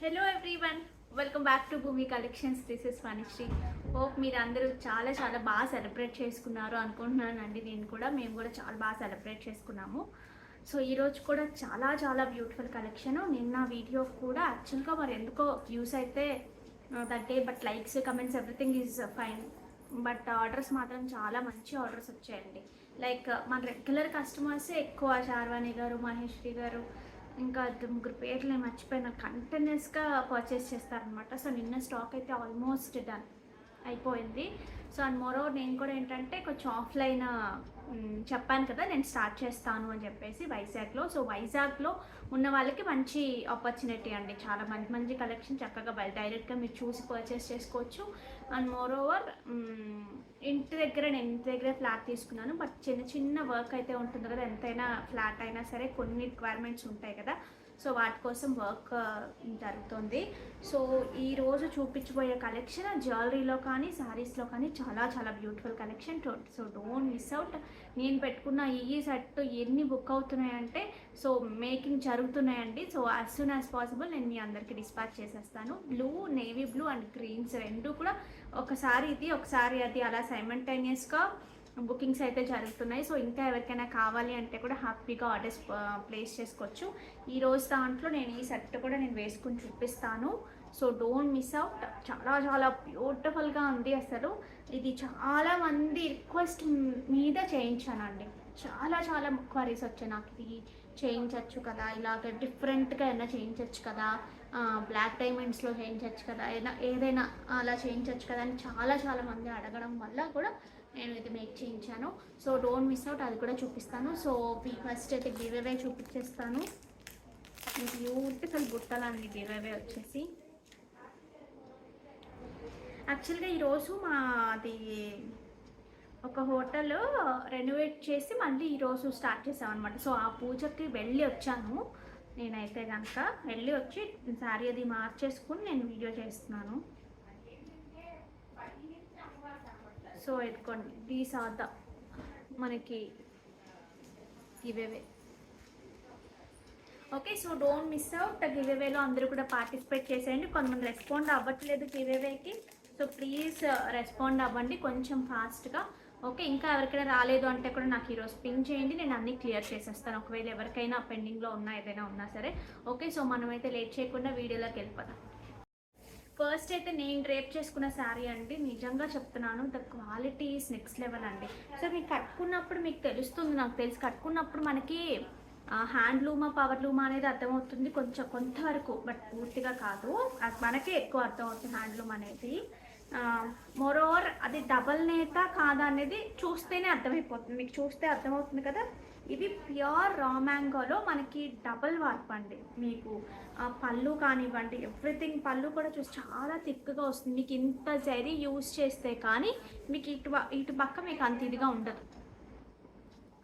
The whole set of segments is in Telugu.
Hello everyone, welcome back to Bhoomi collections. This is Vanisri. Hope మీరు అందరూ చాలా బాగా సెలబ్రేట్ చేసుకున్నారు అనుకుంటున్నానండి. మేము కూడా చాలా బాగా సెలబ్రేట్ చేసుకున్నాము. సో ఈరోజు కూడా చాలా బ్యూటిఫుల్ కలెక్షన్. నిన్న వీడియో కూడా యాక్చువల్గా మరి ఎందుకో వ్యూస్ అయితే తగ్గాయి, but likes comments everything is fine. But orders మాత్రం చాలా మంచి ఆర్డర్స్ వచ్చాయండి. లైక్ మన రెగ్యులర్ కస్టమర్సే ఎక్కువ, శార్వాణి గారు, మహేశ్వరి గారు, ఇంకా ముగ్గురు పేర్లు నేను మర్చిపోయిన, కంటిన్యూస్గా పర్చేస్ చేస్తారనమాట. సో నిన్న స్టాక్ అయితే ఆల్మోస్ట్ డన్ అయిపోయింది. సో అండ్ మోరోవర్ నేను కూడా ఏంటంటే కొంచెం ఆఫ్లైన్ చెప్పాను కదా నేను స్టార్ట్ చేస్తాను అని చెప్పేసి వైజాగ్లో. సో వైజాగ్లో ఉన్న వాళ్ళకి మంచి ఆపర్చునిటీ అండి. చాలా మంచి కలెక్షన్ చక్కగా డైరెక్ట్గా మీరు చూసి పర్చేస్ చేసుకోవచ్చు. అండ్ మోరోవర్ నేను ఇంటి దగ్గర ఫ్లాట్ తీసుకున్నాను. బట్ చిన్న వర్క్ అయితే ఉంటుంది కదా, ఎంతైనా ఫ్లాట్ అయినా సరే కొన్ని రిక్వైర్మెంట్స్ ఉంటాయి కదా. సో వాటి కోసం వర్క్ జరుగుతుంది. సో ఈరోజు చూపించబోయే కలెక్షన్ జ్యువెలరీలో కానీ శారీస్లో కానీ చాలా beautiful collection. So don't miss out. నేను పెట్టుకున్న ఈ సెట్ ఎన్ని బుక్ అవుతున్నాయంటే సో మేకింగ్ జరుగుతున్నాయండి. So as soon as possible నేను మీ అందరికీ డిస్పాచ్ చేసేస్తాను. Blue, navy blue and greens రెండు కూడా ఒకసారి ఇది ఒకసారి అది అలా సైమల్టేనియస్గా బుకింగ్స్ అయితే జరుగుతున్నాయి. సో ఇంకా ఎవరికైనా కావాలి అంటే కూడా హ్యాపీగా ఆర్డర్స్ ప్లేస్ చేసుకోవచ్చు. ఈరోజు దాంట్లో నేను ఈ సెట్ కూడా నేను వేసుకుని చూపిస్తాను. So don't miss out. చాలా బ్యూటిఫుల్గా ఉంది. అసలు ఇది చాలామంది రిక్వెస్ట్ మీద చేయించానండి. చాలా క్వరీస్ వచ్చాయి, నాకు ఇది చేయించవచ్చు కదా, ఇలాగ డిఫరెంట్గా అయినా చేయించవచ్చు కదా, బ్లాక్ డైమండ్స్లో చేయించవచ్చు కదా, ఏదైనా అలా చేయించవచ్చు కదా అని చాలా మంది అడగడం వల్ల కూడా నేను ఇది మేక్ చేయించాను. సో డోంట్ మిస్ అవుట్, అది కూడా చూపిస్తాను. సో ఫస్ట్ అయితే గివ్ అవే చూపించేస్తాను. బ్యూటిఫుల్ బుట్టలండి గివ్ అవే వచ్చేసి. యాక్చువల్గా ఈరోజు మాది ఒక హోటల్ రెనోవేట్ చేసి మళ్ళీ ఈరోజు స్టార్ట్ చేసాం అనమాట. సో ఆ పూజకి వెళ్ళి వచ్చాను. నేనైతే కనుక వెళ్ళి వచ్చి శారీ అది మార్చేసుకుని నేను వీడియో చేస్తున్నాను. సో ఎత్తుకోండి, దీస్ ఆర్ ద మనకి giveaway. Okay, so don't miss out. గివ్ అవేలో అందరూ కూడా పార్టిసిపేట్ చేసేయండి. కొంతమంది రెస్పాండ్ అవ్వట్లేదు గివ్ అవేకి. సో ప్లీజ్ రెస్పాండ్ అవ్వండి కొంచెం ఫాస్ట్గా. ఓకే, ఇంకా ఎవరికైనా రాలేదు అంటే కూడా నాకు ఈరోజు పింక్ చేయండి, నేను అన్నీ క్లియర్ చేసేస్తాను. ఒకవేళ ఎవరికైనా పెండింగ్లో ఏదైనా ఉన్నా సరే. ఓకే, సో మనమైతే లేట్ చేయకుండా వీడియోలోకి వెళ్ళిపోదాం. ఫస్ట్ అయితే నేను డ్రేప్ చేసుకున్న శారీ అండి. నిజంగా చెప్తున్నాను, the quality is next level అండి. సో మీకు కట్టుకున్నప్పుడు మీకు తెలుస్తుంది, నాకు తెలిసి కట్టుకున్నప్పుడు మనకి హ్యాండ్లూమా పవర్లూమా అనేది అర్థమవుతుంది కొంతవరకు, బట్ పూర్తిగా కాదు. అది మనకే ఎక్కువ అర్థమవుతుంది హ్యాండ్లూమ్ అనేది. మోరోవర్ అది డబల్ నేత కాదా అనేది చూస్తేనే అర్థమైపోతుంది, మీకు చూస్తే అర్థమవుతుంది కదా. ఇది ప్యూర్ రా మ్యాంగోలో మనకి డబల్ వార్ప్ అండి. మీకు పళ్ళు కానివ్వండి, ఎవ్రీథింగ్ పళ్ళు కూడా చూసి చాలా థిక్గా వస్తుంది. మీకు ఇంత జరీ యూజ్ చేస్తే కానీ మీకు ఇటు పక్క మీకు అంత ఇదిగా ఉండదు.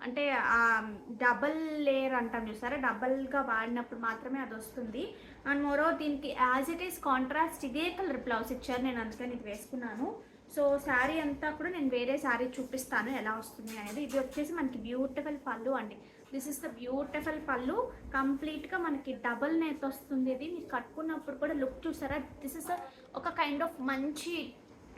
అంటే డబల్ లేయర్ అంటాం చూసారా, డబల్గా వాడినప్పుడు మాత్రమే అది వస్తుంది. అండ్ మోరో దీనికి యాజ్ ఇట్ ఈస్ కాంట్రాస్ట్ ఇదే కలర్ బ్లౌజ్ ఇచ్చారు, నేను అందుకని ఇది వేసుకున్నాను. సో శారీ అంతా కూడా నేను వేరే శారీ చూపిస్తాను ఎలా వస్తుంది అనేది. ఇది వచ్చేసి మనకి బ్యూటిఫుల్ పళ్ళు అండి. దిస్ ఇస్ ద బ్యూటిఫుల్ పళ్ళు. కంప్లీట్గా మనకి డబల్ నేత వస్తుంది. ఇది మీరు కట్టుకున్నప్పుడు కూడా లుక్ చూసారా, దిస్ ఇస్ ఒక కైండ్ ఆఫ్ మంచి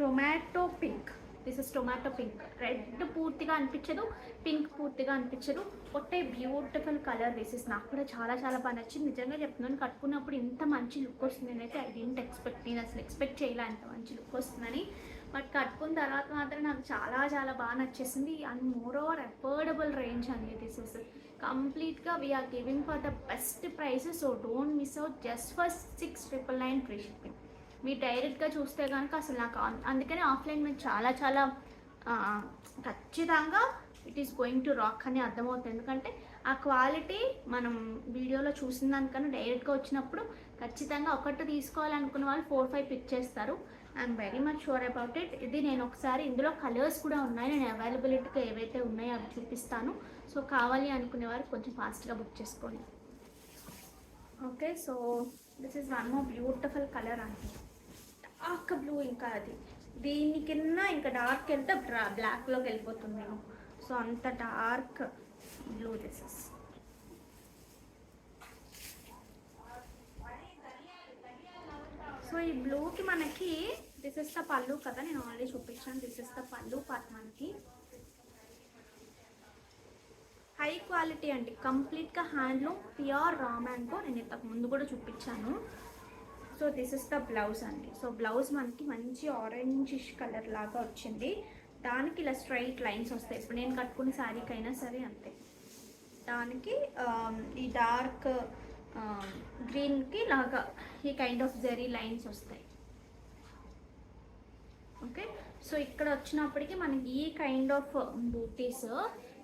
tomato pink. This is tomato pink. Red పూర్తిగా అనిపించదు, పింక్ పూర్తిగా అనిపించదు, ఒట్టే బ్యూటిఫుల్ కలర్. దిస్ ఇస్ నాకు కూడా చాలా బాగా నచ్చింది. నిజంగా చెప్తున్నాను, కట్టుకున్నప్పుడు ఇంత మంచి లుక్ వస్తుంది నేనైతే ఐ డెంట్ ఎక్స్పెక్ట్. నేను అసలు ఎక్స్పెక్ట్ చేయలే ఇంత మంచి లుక్ వస్తుందని. బట్ కట్టుకున్న తర్వాత మాత్రం నాకు చాలా బాగా నచ్చేసింది. And moreover affordable range అండి. దిస్ ఇస్ కంప్లీట్గా we're giving for the best price. So don't miss out. Just for 699 free shipping. మీరు డైరెక్ట్గా చూస్తే కనుక అసలు నాకు అందుకనే ఆఫ్లైన్ మీద చాలా ఖచ్చితంగా it is going to rock అని అర్థమవుతుంది. ఎందుకంటే ఆ క్వాలిటీ మనం వీడియోలో చూసిన దానికన్నా డైరెక్ట్గా వచ్చినప్పుడు ఖచ్చితంగా ఒకటి తీసుకోవాలనుకున్న వాళ్ళు 4-5 పిక్ చేస్తారు. I'm very much sure about it. ఇది నేను ఒకసారి ఇందులో కలర్స్ కూడా ఉన్నాయి, నేను అవైలబిలిటీగా ఏవైతే ఉన్నాయో అవి చూపిస్తాను. సో కావాలి అనుకునేవారు కొంచెం ఫాస్ట్గా బుక్ చేసుకోండి. Okay, so this is one more beautiful colour అండి. డార్క్ బ్లూ, ఇంకా అది దీనికన్నా ఇంకా డార్క్ వెళ్తే బ్లాక్లోకి వెళ్ళిపోతుంది నేను. సో అంత డార్క్ బ్లూ దిస్ ఇస్. ఈ బ్లూకి మనకి దిస్ ఇస్ ద పళ్ళు కదా, నేను ఆల్రెడీ చూపించాను. This is the pallu part మనకి హై క్వాలిటీ అండి, కంప్లీట్గా హ్యాండ్లూమ్ ప్యూర్ రా మ్యాంగో. నేను ఇంతకు ముందు కూడా చూపించాను. So this is the blouse అండి. సో బ్లౌజ్ మనకి మంచి ఆరెంజిష్ కలర్ లాగా వచ్చింది. దానికి ఇలా స్ట్రైట్ లైన్స్ వస్తాయి. ఇప్పుడు నేను కట్టుకునే శారీకి అయినా సరే అంతే. దానికి ఈ డార్క్ గ్రీన్కి లాగా ఈ కైండ్ ఆఫ్ జెరీ లైన్స్ వస్తాయి. ఓకే, సో ఇక్కడ వచ్చినప్పటికీ మనకి ఈ కైండ్ ఆఫ్ బూటీస్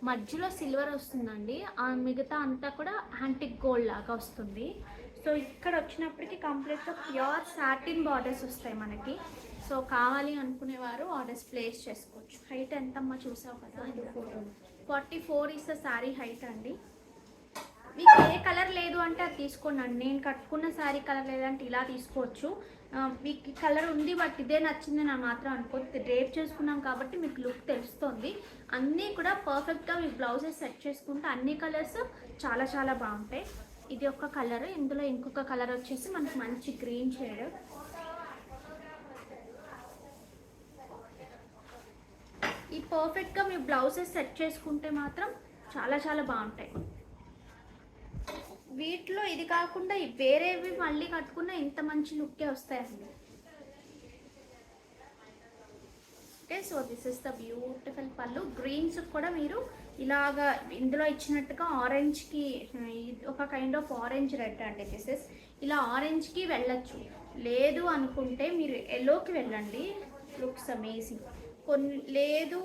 మధ్యలో సిల్వర్ వస్తుందండి. ఆ మిగతా అంతా కూడా యాంటిక్ గోల్డ్ లాగా వస్తుంది. సో ఇక్కడ వచ్చినప్పటికీ కంప్లీట్గా ప్యూర్ సాటిన్ బార్డర్స్ వస్తాయి మనకి. సో కావాలి అనుకునేవారు ఆర్డర్స్ ప్లేస్ చేసుకోవచ్చు. హైట్ ఎంతమ్మా చూసావు కదా, 44 ఇస్ ద శారీ హైట్ అండి. మీకు ఏ కలర్ లేదు అంటే అది తీసుకోండి. నేను కట్టుకున్న శారీ కలర్ లేదంటే ఇలా తీసుకోవచ్చు. మీకు కలర్ ఉంది బట్ ఇదే నచ్చింది నా మాత్రం అనుకోండి. డ్రేప్ చేసుకున్నాం కాబట్టి మీకు లుక్ తెలుస్తుంది. అన్నీ కూడా పర్ఫెక్ట్గా మీకు బ్లౌజెస్ సెట్ చేసుకుంటే అన్ని కలర్స్ చాలా చాలా బాగుంటాయి. ఇది ఒక కలర్, ఇందులో ఇంకొక కలర్ వచ్చేసి మనకి మంచి గ్రీన్ షేడ్. ఈ పర్ఫెక్ట్గా మీ బ్లౌజెస్ సెట్ చేసుకుంటే మాత్రం చాలా చాలా బాగుంటాయి. వీటిలో ఇది కాకుండా వేరేవి మళ్ళీ కట్టుకున్న ఇంత మంచి లుక్కే వస్తాయండి. Okay, so this is the beautiful పళ్ళు. గ్రీన్స్ కూడా మీరు ఇలాగా ఇందులో ఇచ్చినట్టుగా ఆరెంజ్కి ఒక కైండ్ ఆఫ్ ఆరెంజ్ రెడ్ అండి. దిస్ ఇస్ ఇలా ఆరెంజ్కి వెళ్ళచ్చు. లేదు అనుకుంటే మీరు ఎల్లోకి వెళ్ళండి, లుక్స్ అమేజింగ్. కొన్ని లేదు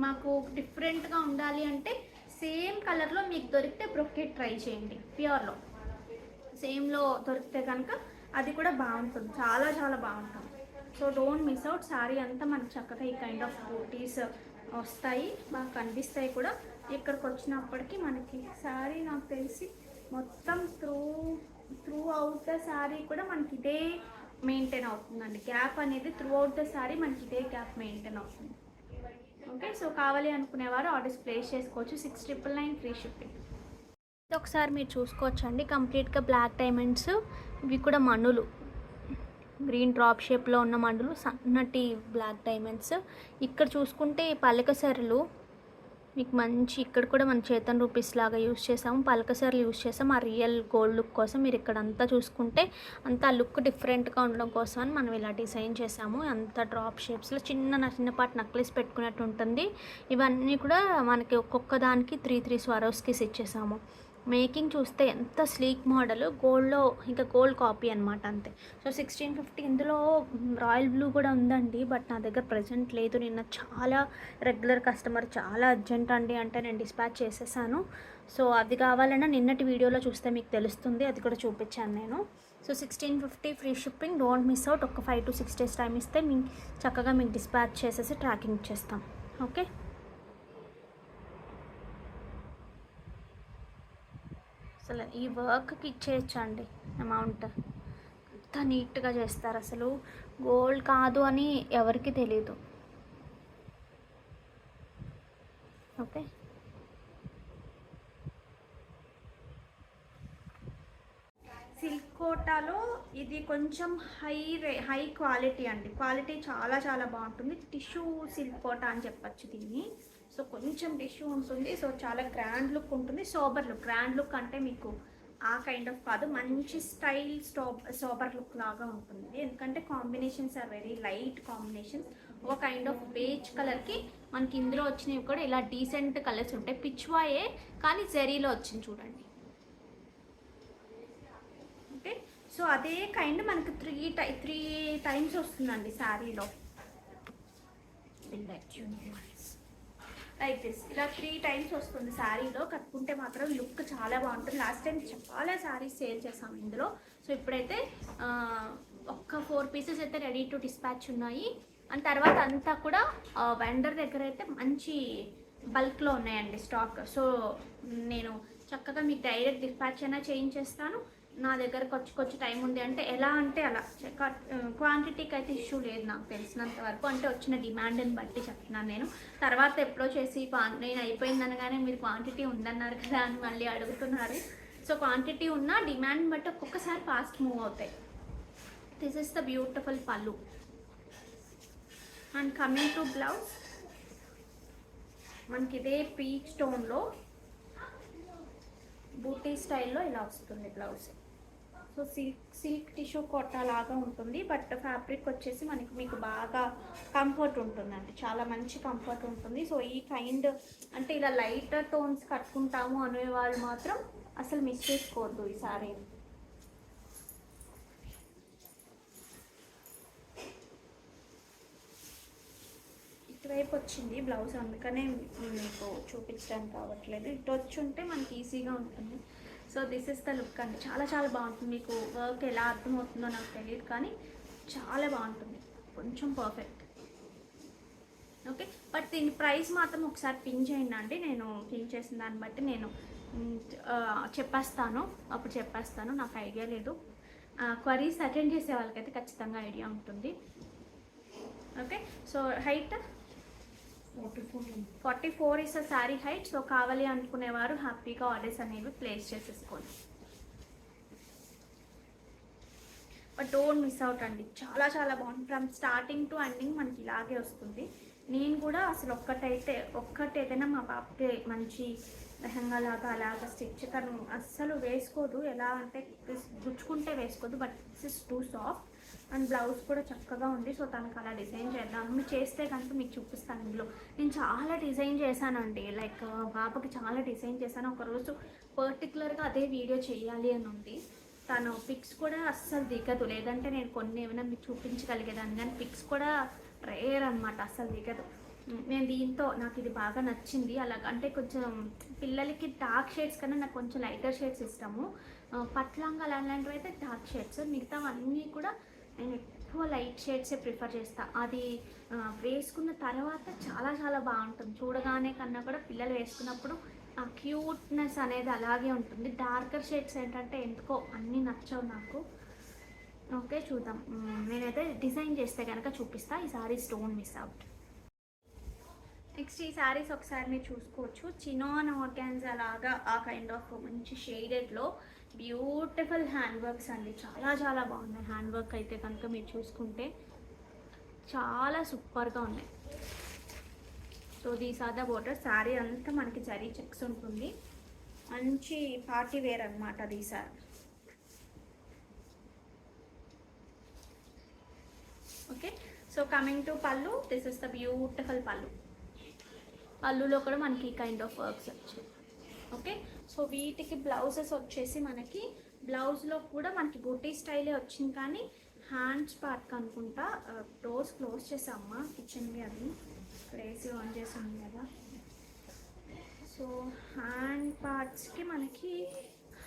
మాకు డిఫరెంట్గా ఉండాలి అంటే సేమ్ కలర్లో మీకు దొరికితే బ్రొకెట్ ట్రై చేయండి. ప్యూర్లో సేమ్లో దొరికితే కనుక అది కూడా బాగుంటుంది, చాలా చాలా బాగుంటుంది. So don't miss out. Sari అంతా మనకు చక్కగా ఈ కైండ్ ఆఫ్ బూటీస్ వస్తాయి, బాగా కనిపిస్తాయి కూడా. ఇక్కడికి వచ్చినప్పటికీ మనకి శారీ నాకు తెలిసి మొత్తం త్రూ అవుట్ ద శారీ కూడా మనకి ఇదే మెయింటైన్ అవుతుందండి. గ్యాప్ అనేది త్రూ అవుట్ ద శారీ మనకి ఇదే గ్యాప్ మెయింటైన్ అవుతుంది. ఓకే, సో కావాలి అనుకునేవారు ఆర్డర్స్ ప్లేస్ చేసుకోవచ్చు. 6999 ఫ్రీ షిప్పింగ్. ఇది ఒకసారి మీరు చూసుకోవచ్చు అండి. కంప్లీట్గా బ్లాక్ డైమండ్స్, ఇవి కూడా మణులు, గ్రీన్ డ్రాప్ షేప్లో ఉన్న మణులు, సన్నటి బ్లాక్ డైమండ్స్. ఇక్కడ చూసుకుంటే పలకసరలు మీకు మంచి, ఇక్కడ కూడా మన చేతన్ రూపీస్ లాగా యూస్ చేసాము, పలకసరలు యూస్ చేసాము. ఆ రియల్ గోల్డ్ లుక్ కోసం మీరు ఇక్కడ అంతా చూసుకుంటే అంతా లుక్ డిఫరెంట్గా ఉండడం కోసం అని మనం ఇలా డిజైన్ చేసాము. అంత డ్రాప్ షేప్స్లో చిన్నపాటి నక్లెస్ పెట్టుకున్నట్టు ఉంటుంది. ఇవన్నీ కూడా మనకి ఒక్కొక్క దానికి 3 స్వరోస్కిస్ ఇచ్చేసాము. మేకింగ్ చూస్తే ఎంత స్లీక్ మోడల్, గోల్డ్లో ఇంకా గోల్డ్ కాపీ అనమాట అంతే. సో 1650. ఇందులో రాయల్ బ్లూ కూడా ఉందండి, బట్ నా దగ్గర ప్రజెంట్ లేదు. నిన్న చాలా రెగ్యులర్ కస్టమర్ చాలా అర్జెంట్ అండి అంటే నేను డిస్పాచ్ చేసేసాను. సో అది కావాలన్నా నిన్నటి వీడియోలో చూస్తే మీకు తెలుస్తుంది, అది కూడా చూపించాను నేను. So 1650 free shipping. Don't miss out. ఒక 5 to 6 days టైం ఇస్తే మీకు చక్కగా మీకు డిస్పాచ్ చేసేసి ట్రాకింగ్ చేస్తాం. ఓకే, అసలు ఈ వర్క్కి ఇచ్చేయచ్చండి అమౌంట్. అంత నీట్గా చేస్తారు అసలు. గోల్డ్ కాదు అని ఎవరికి తెలీదు. ఓకే, సిల్క్ కోటాలో ఇది కొంచెం హై క్వాలిటీ అండి. క్వాలిటీ చాలా చాలా బాగుంటుంది. టిష్యూ సిల్క్ కోటా అని చెప్పచ్చు దీన్ని. సో కొంచెం టిష్యూ ఉంటుంది. సో చాలా గ్రాండ్ లుక్ ఉంటుంది. సోబర్ లుక్, గ్రాండ్ లుక్ అంటే మీకు ఆ కైండ్ ఆఫ్ కాదు, మంచి స్టైల్ సోబర్ లుక్ లాగా ఉంటుంది. ఎందుకంటే combinations are very light combinations. ఒక కైండ్ ఆఫ్ బేజ్ కలర్కి మనకి ఇందులో వచ్చినవి కూడా ఇలా డీసెంట్ కలర్స్ ఉంటాయి. పిచ్వాయే కానీ జెరీలో వచ్చింది చూడండి. ఓకే, సో అదే కైండ్ మనకి 3 టైమ్స్ వస్తుందండి శారీలో. లైక్ దిస్ ఇలా 3 టైమ్స్ వస్తుంది శారీలో. కట్టుకుంటే మాత్రం లుక్ చాలా బాగుంటుంది. లాస్ట్ టైం చాలా శారీస్ సేల్ చేసాము ఇందులో. సో ఇప్పుడైతే ఒక్క 4 పీసెస్ అయితే రెడీ టు డిస్పాచ్ ఉన్నాయి. అండ్ తర్వాత అంతా కూడా వెండర్ దగ్గర అయితే మంచి బల్క్లో ఉన్నాయండి స్టాక్. సో నేను చక్కగా మీకు డైరెక్ట్ డిస్పాచ్ అయినా చేయించేస్తాను. నా దగ్గరకు వచ్చి టైం ఉంది అంటే ఎలా అంటే అలా. క్వాంటిటీకి అయితే ఇష్యూ లేదు నాకు తెలిసినంత వరకు. అంటే వచ్చిన డిమాండ్ని బట్టి చెప్తున్నాను నేను. తర్వాత ఎప్పుడో చేసి నేను అయిపోయిందనగానే మీరు క్వాంటిటీ ఉందన్నారు కదా అని మళ్ళీ అడుగుతున్నారు. సో క్వాంటిటీ ఉన్న డిమాండ్ని బట్టి ఒక్కొక్కసారి ఫాస్ట్ మూవ్ అవుతాయి. దిస్ ఇస్ ద బ్యూటిఫుల్ పళ్ళు. అండ్ కమింగ్ టు బ్లౌజ్, మనకి ఇదే పీచ్ టోన్లో బూటీ స్టైల్లో ఇలా వస్తుంది బ్లౌజ్. సో సిల్క్ టిష్యూ కొట్టా లాగా ఉంటుంది, బట్ ఫ్యాబ్రిక్ వచ్చేసి మీకు బాగా కంఫర్ట్ ఉంటుందండి, చాలా మంచి కంఫర్ట్ ఉంటుంది. సో ఈ కైండ్ అంటే ఇలా లైటర్ టోన్స్ కట్టుకుంటాము అనే వాళ్ళు మాత్రం అసలు మిస్ చేసుకోవద్దు ఈ సారీ. ఇటువైపు వచ్చింది బ్లౌజ్, అందుకనే మీకు చూపించడానికి కావట్లేదు. ఇటు వచ్చి ఉంటే మనకి ఈజీగా ఉంటుంది. So this is the look అండి, చాలా చాలా బాగుంటుంది. మీకు వర్క్ ఎలా అర్థమవుతుందో నాకు తెలియదు, కానీ చాలా బాగుంటుంది, కొంచెం పర్ఫెక్ట్. ఓకే, బట్ దీని ప్రైస్ మాత్రం ఒకసారి పిన్ చేయండి అండి. నేను పిన్ చేసిన దాన్ని బట్టి నేను చెప్పేస్తాను, అప్పుడు చెప్పేస్తాను. నాకు ఐడియా లేదు, క్వరీస్ అటెండ్ చేసే వాళ్ళకైతే ఖచ్చితంగా ఐడియా ఉంటుంది. Okay, so height 44 is a sari height. So కావాలి అనుకునేవారు హ్యాపీగా ఆర్డర్స్ అనేవి ప్లేస్ చేసేసుకోండి. బట్ డోంట్ మిస్ అవుట్ అండి, చాలా చాలా బాగుంది. ఫ్రమ్ స్టార్టింగ్ టు ఎండింగ్ మనకి ఇలాగే వస్తుంది. నేను కూడా అసలు ఒక్కటేదైనా మా బాబుకి మంచి లెహంగా లాగా అలాగా స్టిచ్ తను అస్సలు వేసుకోదు. ఎలా అంటే గుచ్చుకుంటే వేసుకోదు, but this is too soft. And blouse కూడా చక్కగా ఉంది. సో తనకు అలా డిజైన్ చేద్దాం, మీరు చేస్తే కనుక మీకు చూపిస్తాను. ఇందులో నేను చాలా డిజైన్ చేశానండి, లైక్ బాబుకి చాలా డిజైన్ చేశాను. ఒకరోజు పర్టికులర్గా అదే వీడియో చేయాలి అని ఉంది. తను పిక్స్ కూడా అస్సలు దిగదు, లేదంటే నేను కొన్ని ఏమైనా మీకు చూపించగలిగేదాన్ని, కానీ పిక్స్ కూడా రేర్ అనమాట, అస్సలు దిగదు. నేను దీంతో నాకు ఇది బాగా నచ్చింది. అంటే కొంచెం పిల్లలకి డార్క్ షేడ్స్ కన్నా నాకు కొంచెం లైటర్ షేడ్స్ ఇష్టము. పట్లంగా అలాంటివి అయితే డార్క్ షేడ్స్, మిగతావన్నీ కూడా నేను ఎక్కువ లైట్ షేడ్సే ప్రిఫర్ చేస్తాను. అది వేసుకున్న తర్వాత చాలా చాలా బాగుంటుంది, చూడగానే కన్నా కూడా పిల్లలు వేసుకున్నప్పుడు ఆ క్యూట్నెస్ అనేది అలాగే ఉంటుంది. డార్కర్ షేడ్స్ ఏంటంటే ఎందుకో అన్నీ నచ్చవు నాకు. ఓకే, చూద్దాం. నేనైతే డిజైన్ చేస్తే కనుక చూపిస్తా. ఈ saris don't miss out. Next ఈ శారీస్ ఒకసారి మీరు చూసుకోవచ్చు. చినాన్ ఆర్గాన్జా లాగా ఆ కైండ్ ఆఫ్ మంచి షేడెడ్లో బ్యూటిఫుల్ హ్యాండ్ వర్క్స్ అండి, చాలా చాలా బాగున్నాయి. హ్యాండ్ వర్క్ అయితే కనుక మీరు చూసుకుంటే చాలా సూపర్గా ఉన్నాయి. So these are the border. Sari అంతా మనకి జరీ చెక్స్ ఉంటుంది, మంచి పార్టీ వేర్ అనమాట ఈ sari. Okay, so coming to పళ్ళు, దిస్ ఇస్ ద బ్యూటిఫుల్ పళ్ళు. పళ్ళులో కూడా మనకి ఈ కైండ్ ఆఫ్ వర్క్స్ వచ్చాయి. ఓకే, సో వీటికి బ్లౌజెస్ వచ్చేసి మనకి బ్లౌజ్లో కూడా మనకి బూటీ స్టైలే వచ్చింది, కానీ హ్యాండ్స్ పార్ట్కి అనుకుంటా డోర్స్ క్లోజ్ చేసామ్మా కిచెన్వి, అది ఇక్కడ ఏసీ ఆన్ చేసి ఉంది కదా. సో హ్యాండ్ పార్ట్స్కి మనకి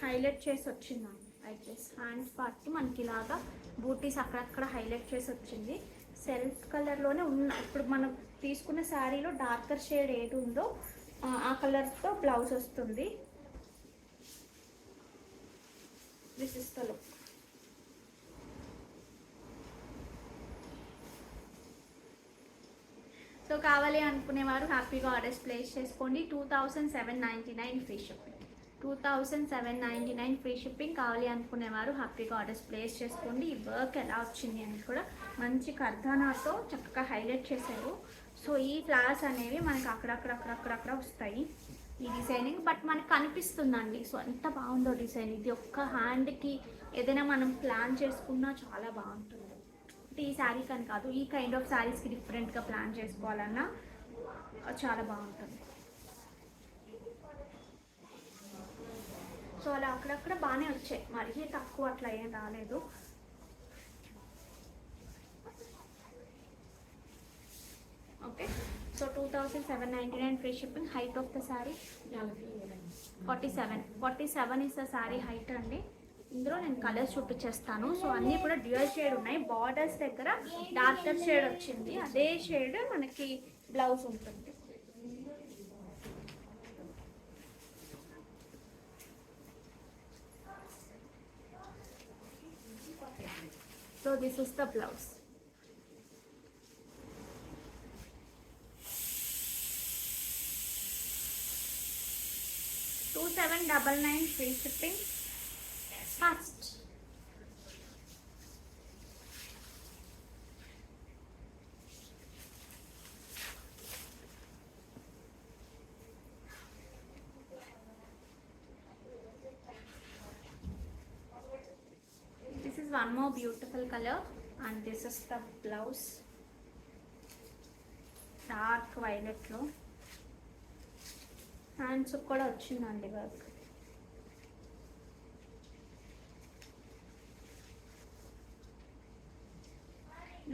హైలైట్ చేసి వచ్చింది, లైక్ దిస్. హ్యాండ్స్ పార్ట్కి మనకి ఇలాగా బూటీస్ అక్కడక్కడ హైలైట్ చేసి వచ్చింది. సెల్ఫ్ కలర్లోనే ఉన్న, ఇప్పుడు మనం తీసుకున్న శారీలో డార్కర్ షేడ్ ఏది ఉందో ఆ కలర్తో బ్లౌజ్ వస్తుంది. This is the look. So కావాలి అనుకునేవారు హ్యాపీగా ఆర్డర్స్ ప్లేస్ చేసుకోండి. 2799 ఫ్రీ షిప్పింగ్. 2799 free shipping. కావాలి అనుకునేవారు హ్యాపీగా ఆర్డర్స్ ప్లేస్ చేసుకోండి. ఈ వర్క్ ఎలా వచ్చింది అని కూడా మంచి కర్దానాతో చక్కగా హైలైట్ చేశారు. సో ఈ ఫ్లవర్స్ అనేవి మనకి అక్కడక్కడ వస్తాయి ఈ డిజైనింగ్, బట్ మనకు కనిపిస్తుందండి. సో ఎంత బాగుందో డిజైన్. ఇది ఒక్క హ్యాండ్కి ఏదైనా మనం ప్లాన్ చేసుకున్నా చాలా బాగుంటుంది. అంటే ఈ శారీ కానీ కాదు, ఈ కైండ్ ఆఫ్ శారీస్కి డిఫరెంట్గా ప్లాన్ చేసుకోవాలన్నా చాలా బాగుంటుంది. సో అలా అక్కడక్కడ బాగానే వచ్చాయి, మరీ తక్కువ అట్లా ఏం రాలేదు. Okay, so 2799 free shipping. Height of the sari 47 is the sari height అండి. ఇందులో నేను కలర్స్ చూపించేస్తాను. సో అన్నీ కూడా డ్యూయల్ షేడ్ ఉన్నాయి. బార్డర్స్ దగ్గర డార్కర్ షేడ్ వచ్చింది, అదే షేడ్ మనకి బ్లౌజ్ ఉంటుంది. So this is the blouse. $2799 free shipping. First one more beautiful color, and this is the blouse. Dark violet lo hands కూడా వచ్చిందండి వర్క్.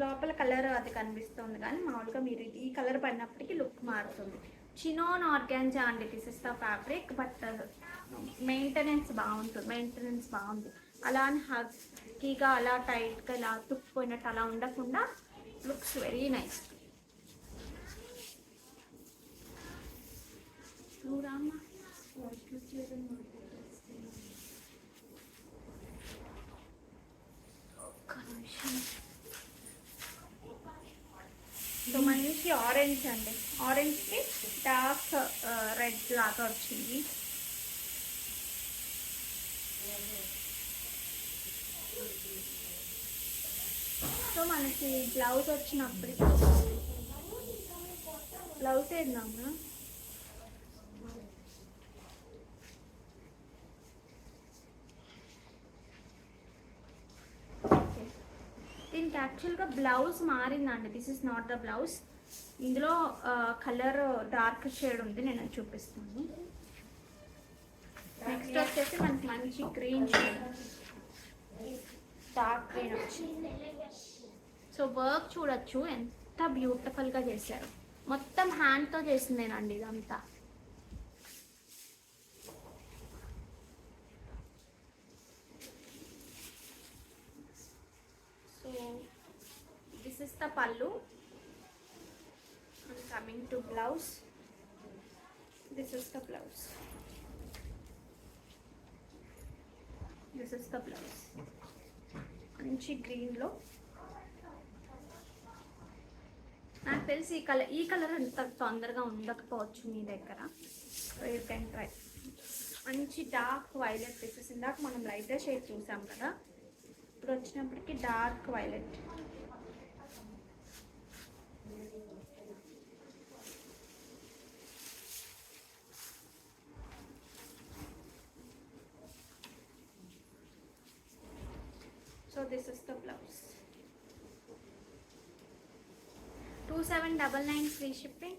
లోపల కలర్ అది కనిపిస్తుంది కానీ మామూలుగా మీరు ఈ కలర్ పడినప్పటికీ లుక్ మారుతుంది. చినోన్ ఆర్గాన్జా అండి, this is the fabric. But maintenance బాగుంది. అలా అని హక్కీగా అలా టైట్గా ఇలా తుక్కుపోయినట్టు అలా ఉండకుండా లుక్స్ వెరీ నైస్. సో మంచి ఆరెంజ్ అండి, ఆరెంజ్కి డార్క్ రెడ్ లాగా వచ్చింది. సో మనకి బ్లౌజ్ వచ్చినప్పటికి బ్లౌజ్ వేద్దాము. దీనికి యాక్చువల్గా బ్లౌజ్ మారిందండి, this is not the blouse. ఇందులో కలర్ డార్క్ షేడ్ ఉంది, నేను చూపిస్తాను. నెక్స్ట్ వచ్చేసి మనకి మంచి గ్రీన్ షేడ్, డార్క్ గ్రీన్ వచ్చింది. సో వర్క్ చూడొచ్చు ఎంత బ్యూటిఫుల్గా చేశారు. మొత్తం హ్యాండ్తో చేసిందేనండి ఇదంతా. This is the pallu. And coming to blouse, this is the blouse. This is the blouse. మంచి గ్రీన్లో నాకు తెలిసి ఈ కలర్ అంత తొందరగా ఉండకపోవచ్చు మీ దగ్గర. You can try. మంచి డార్క్ వైలెట్ పీసెస్. ఇందాక మనం లైటర్ షేడ్ చూసాం కదా, ఇప్పుడు వచ్చినప్పటికి dark violet. So this is the blouse. 2799 free shipping.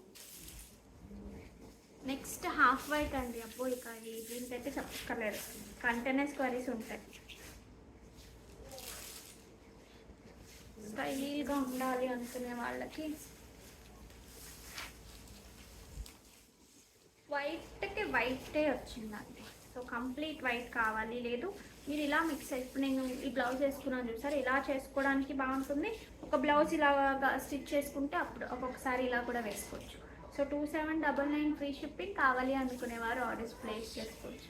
Next half white అండి. అబ్బో ఇక దీనికైతే చెప్పలేదు, కంటైనర్స్ క్వరీస్ ఉంటాయి. స్టైల్గా ఉండాలి అనుకునే వాళ్ళకి వైట్కి వైటే వచ్చిందండి. సో కంప్లీట్ వైట్ కావాలి, లేదు మీరు ఇలా మిక్స్ అయ్యి, ఇప్పుడు నేను ఈ బ్లౌజ్ వేసుకున్నాను చూసారు, ఇలా చేసుకోవడానికి బాగుంటుంది. ఒక బ్లౌజ్ ఇలా స్టిచ్ చేసుకుంటే అప్పుడు ఒక్కొక్కసారి ఇలా కూడా వేసుకోవచ్చు. So 2799 free shipping. కావాలి అనుకునేవారు ఆర్డర్స్ ప్లేస్ చేసుకోవచ్చు.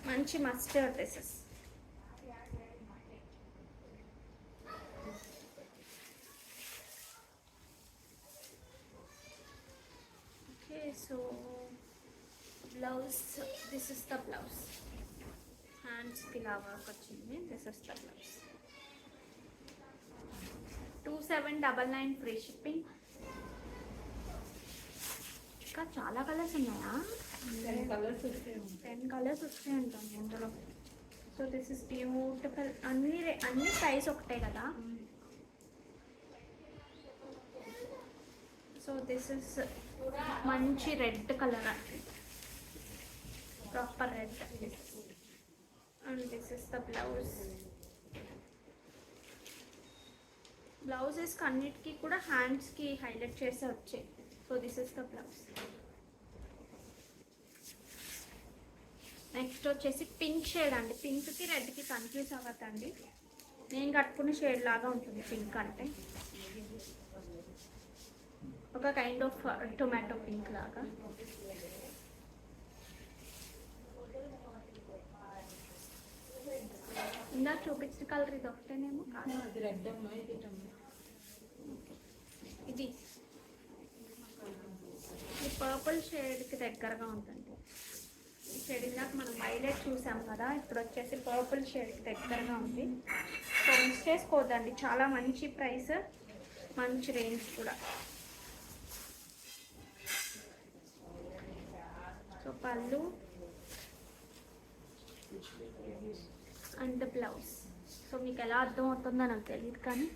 మంచి mustard dresses. Okay, so blouse, this is the blouse. హ్యాండ్స్కి ఇలా వర్క్ వచ్చింది. This is the blouse. 2799 free shipping. ఇంకా చాలా కలర్స్ ఉన్నాయా? 10 కలర్స్ వస్తాయి అంటాం ఇందులో. So this is beautiful. అన్ని సైజ్ ఒకటే కదా. సో దిస్ ఇస్ మంచి రెడ్ కలర్ అండి, proper red. And this is the blouse. బ్లౌజెస్కి అన్నిటికీ కూడా హ్యాండ్స్కి హైలైట్ చేసి వచ్చాయి. So this is the blouse. Next వచ్చేసి పింక్ షేడ్ అండి. పింక్కి రెడ్కి కన్ఫ్యూజ్ అవ్వద్దండి, నేను కట్టుకునే షేడ్ లాగా ఉంటుంది పింక్ అంటే. ఒక కైండ్ ఆఫ్ టొమాటో పింక్ లాగా. ఇందాక చూపించిన కలర్ ఇది ఒకటేనేమో. ఇది పర్పుల్ షేడ్కి దగ్గరగా ఉంటుంది. ఈ షేడ్ ఇందాక మనం వైలెట్ చూసాం కదా, ఇప్పుడు వచ్చేసి పర్పుల్ షేడ్కి దగ్గరగా ఉంది. సో మిస్ చేసుకోవద్దండి, చాలా మంచి ప్రైస్, మంచి రేంజ్ కూడా. పళ్ళు అండ్ బ్లౌజ్. సో మీకు ఎలా అర్థమవుతుందో నాకు తెలియదు, కానీ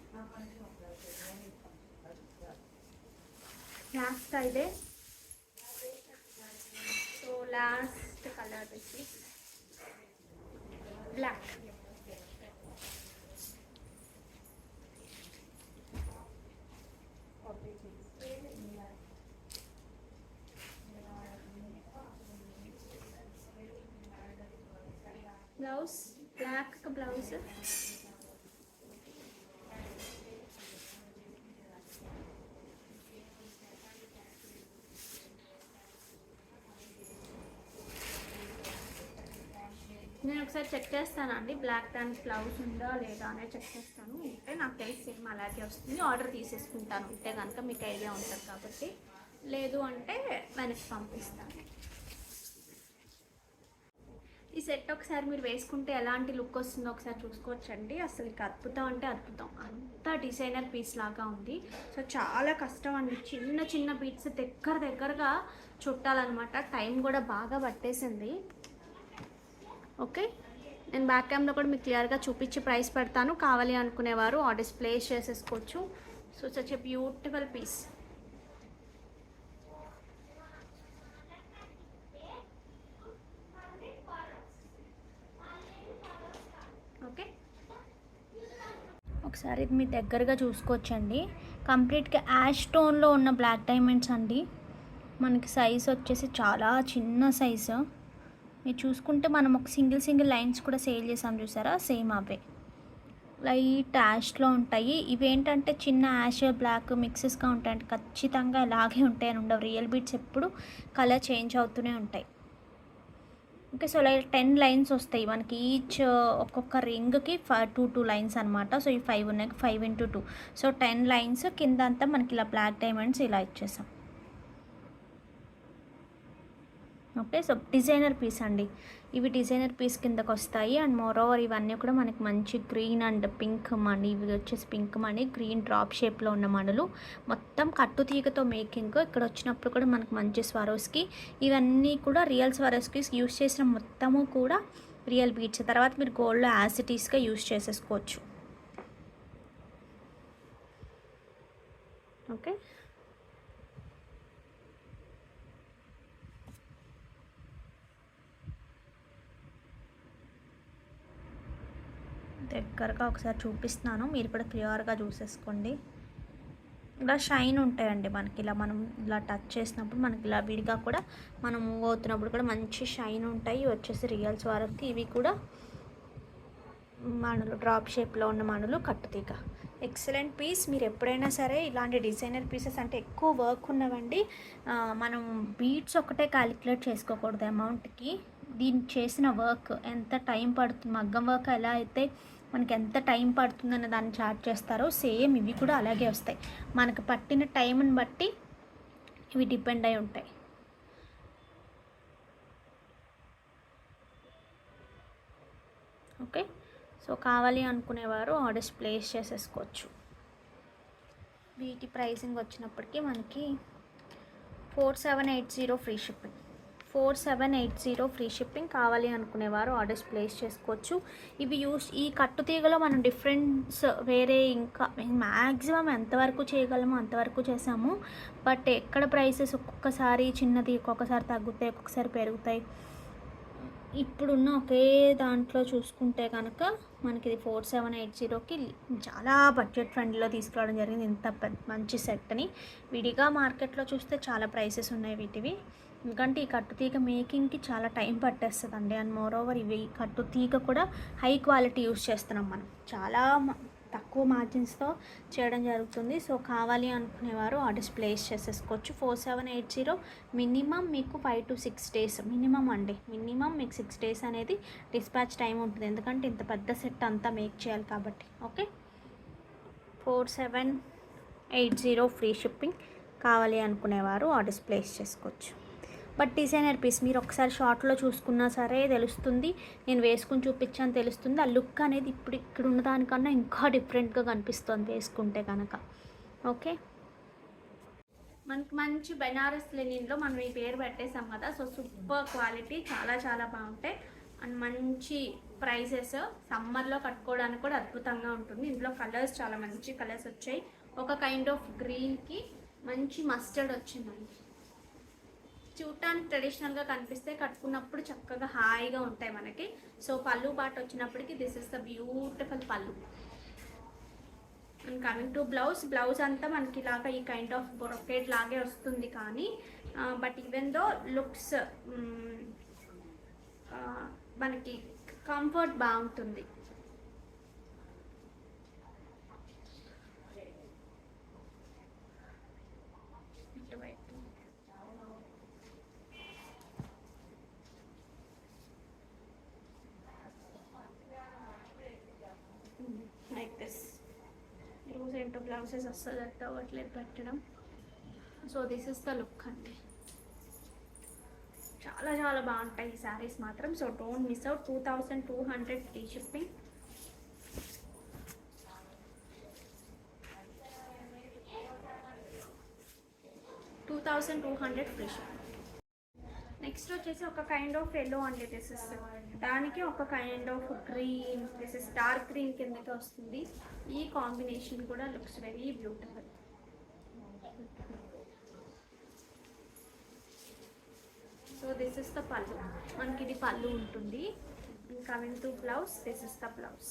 లాస్ట్ ఇదే. సో లాస్ట్ కలర్ వచ్చి బ్లాక్. Blouse black blouse. నేను ఒకసారి చెక్ చేస్తానండి, బ్లాక్ దానికి బ్లౌజ్ ఉందా లేదా అనేది చెక్ చేస్తాను. అంటే నాకు తెలిసి సేమ్ అలాగే వస్తుంది, ఆర్డర్ తీసేసుకుంటాను అంటే కనుక మీకు ఐడియా ఉంటుంది కాబట్టి. లేదు అంటే వెనక్కి పంపిస్తాను. ఈ సెట్ ఒకసారి మీరు వేసుకుంటే ఎలాంటి లుక్ వస్తుందో ఒకసారి చూసుకోవచ్చండి. అసలు ఇక అద్భుతం అంటే అద్భుతం, అంతా డిజైనర్ పీస్ లాగా ఉంది. సో చాలా కష్టం అండి, చిన్న చిన్న బీట్స్ దగ్గరగా చుట్టాలన్నమాట. టైం కూడా బాగా పట్టేసింది. ఓకే, నేను బ్యాక్ క్యామ్లో కూడా మీకు క్లియర్గా చూపించి ప్రైస్ పెడతాను. కావాలి అనుకునేవారు ఆర్డర్స్ ప్లేస్ చేసేసుకోవచ్చు. So such a beautiful piece. Okay, ఒకసారి ఇది మీ దగ్గరగా చూసుకోవచ్చండి. కంప్లీట్గా యాష్ టోన్లో ఉన్న బ్లాక్ డైమండ్స్ అండి. మనకి సైజ్ వచ్చేసి చాలా చిన్న సైజు. మీరు చూసుకుంటే మనం ఒక సింగిల్ లైన్స్ కూడా సేల్ చేసాం చూసారా, సేమ్ అవే లైట్ యాష్లో ఉంటాయి. ఇవేంటంటే చిన్న యాష్ బ్లాక్ మిక్సెస్గా ఉంటాయంటే ఖచ్చితంగా ఇలాగే ఉంటాయని ఉండవు. రియల్ బీట్స్ ఎప్పుడు కలర్ చేంజ్ అవుతూనే ఉంటాయి. ఓకే, సో లైక్ 10 లైన్స్ వస్తాయి మనకి. ఈచ్ ఒక్కొక్క రింగ్కి 2 లైన్స్ అనమాట. సో ఈ 5 ఉన్నాయి, 5 × 2. సో 10 లైన్స్ కింద అంతా మనకి ఇలా బ్లాక్ డైమండ్స్ ఇలా ఇచ్చేసాం. ఓకే, సో డిజైనర్ పీస్ అండి ఇవి. డిజైనర్ పీస్ కిందకు వస్తాయి. అండ్ మోర్ ఓవర్ ఇవన్నీ కూడా మనకి మంచి గ్రీన్ అండ్ పింక్ మనీ. ఇవి వచ్చేసి పింక్ మనీ, గ్రీన్ డ్రాప్ షేప్లో ఉన్న మణులు. మొత్తం కట్టుతీగతో మేకింగ్. ఇక్కడ వచ్చినప్పుడు కూడా మనకు మంచి స్వరోస్కి, ఇవన్నీ కూడా రియల్ స్వరోస్కి యూస్ చేసిన మొత్తము కూడా రియల్ బీట్స్. తర్వాత మీరు గోల్డ్లో యాసిటీస్గా యూస్ చేసేసుకోవచ్చు. ఓకే, దగ్గరగా ఒకసారి చూపిస్తున్నాను, మీరు కూడా క్లియర్గా చూసేసుకోండి. ఇలా షైన్ ఉంటాయండి మనకి. ఇలా మనం ఇలా టచ్ చేసినప్పుడు మనకి ఇలా విడిగా కూడా మనం మూవ్ అవుతున్నప్పుడు కూడా మంచి షైన్ ఉంటాయి. వచ్చేసి రియల్స్ వరకు ఇవి కూడా మణులు, డ్రాప్ షేప్లో ఉన్న మణులు, కట్టుతీగ. Excellent piece. మీరు ఎప్పుడైనా సరే ఇలాంటి డిజైనర్ పీసెస్ అంటే ఎక్కువ వర్క్ ఉన్నవండి. మనం బీట్స్ ఒకటే క్యాలిక్యులేట్ చేసుకోకూడదు అమౌంట్కి. దీనికి చేసిన వర్క్ ఎంత టైం పడుతుంది, మగ్గం వర్క్ ఎలా అయితే మనకి ఎంత టైం పడుతుందన్న దాన్ని చార్ట్ చేస్తారో సేమ్ ఇవి కూడా అలాగే వస్తాయి. మనకు పట్టిన టైంని బట్టి ఇవి డిపెండ్ అయి ఉంటాయి. ఓకే, సో కావాలి అనుకునేవారు ఆర్డర్స్ ప్లేస్ చేసేసుకోవచ్చు. వీటి ప్రైసింగ్ వచ్చినప్పటికీ మనకి 4780 ఫ్రీ షిప్పింగ్. 4780 free shipping. కావాలి అనుకునేవారు ఆర్డర్స్ ప్లేస్ చేసుకోవచ్చు. ఇవి ఈ కట్టుతీగలో మనం డిఫరెన్స్ వేరే ఇంకా మ్యాక్సిమం ఎంతవరకు చేయగలమో అంతవరకు చేసాము. బట్ ఎక్కడ ప్రైసెస్ ఒక్కొక్కసారి చిన్నది, ఒక్కొక్కసారి తగ్గుతాయి, ఒక్కొక్కసారి పెరుగుతాయి. ఇప్పుడున్న ఒకే దాంట్లో చూసుకుంటే కనుక మనకి ఇది 4780కి చాలా బడ్జెట్ ఫ్రెండ్లీలో తీసుకురావడం జరిగింది. ఇంత మంచి సెట్ని విడిగా మార్కెట్లో చూస్తే చాలా ప్రైసెస్ ఉన్నాయి వీటివి. ఎందుకంటే ఈ కట్టుతీగ మేకింగ్కి చాలా టైం పట్టేస్తుందండి. అండ్ మోర్ ఓవర్ ఇవి కట్టుతీగ కూడా హై క్వాలిటీ యూస్ చేస్తున్నాం మనం. చాలా తక్కువ మార్జిన్స్తో చేయడం జరుగుతుంది. సో కావాలి అనుకునేవారు ఆర్డర్స్ ప్లేస్ చేసేసుకోవచ్చు. 4780 మినిమం మీకు 5 to 6 days మినిమం అండి. మినిమం మీకు 6 days అనేది డిస్పాచ్ టైం ఉంటుంది, ఎందుకంటే ఇంత పెద్ద సెట్ అంతా మేక్ చేయాలి కాబట్టి. Okay, 4780 free shipping. కావాలి అనుకునేవారు ఆర్డర్స్ ప్లేస్ చేసుకోవచ్చు. బట్ డిజైనర్ పీస్ మీరు ఒకసారి షార్ట్లో చూసుకున్నా సరే తెలుస్తుంది, నేను వేసుకుని చూపించాను తెలుస్తుంది. ఆ లుక్ అనేది ఇప్పుడు ఇక్కడ ఉన్న దానికన్నా ఇంకా డిఫరెంట్గా కనిపిస్తుంది వేసుకుంటే కనుక. ఓకే, మనకి మంచి బెనారస్ లెనిన్లో మనం ఈ పేరు పెట్టేసాం కదా. సో సూపర్ క్వాలిటీ, చాలా చాలా బాగుంటాయి అండ్ మంచి ప్రైసెస్. సమ్మర్లో కట్టుకోవడానికి కూడా అద్భుతంగా ఉంటుంది. ఇందులో కలర్స్ చాలా మంచి కలర్స్ వచ్చాయి. ఒక కైండ్ ఆఫ్ గ్రీన్కి మంచి మస్టర్డ్ వచ్చిందండి. చూడటానికి ట్రెడిషనల్గా కనిపిస్తే కట్టుకున్నప్పుడు చక్కగా హాయిగా ఉంటాయి మనకి. సో పళ్ళు పాటు వచ్చినప్పటికీ దిస్ ఇస్ ద బ్యూటిఫుల్ పళ్ళు. అండ్ కమింగ్ టు బ్లౌజ్ అంతా మనకి ఇలాగా ఈ కైండ్ ఆఫ్ బ్రొకేడ్ లాగే వస్తుంది. కానీ బట్ ఈవెన్ దో లుక్స్ మనకి కంఫర్ట్ బాగుంటుంది. Like this loose into blouses అస్సలు అవ్వట్లేదు పెట్టడం. So this is the look అండి. చాలా చాలా బాగుంటాయి ఈ శారీస్ మాత్రం. So don't miss out. 2200 free shipping. Free shipping. Next వచ్చేసి ఒక కైండ్ ఆఫ్ ఎల్లో అండి. దిస్ ఇస్ దానికి ఒక kind of green, this is dark green కిందకి వస్తుంది. ఈ కాంబినేషన్ కూడా looks very beautiful. So this is the పళ్ళు. మనకి ఇది పళ్ళు ఉంటుంది. Coming to blouse, this is the blouse.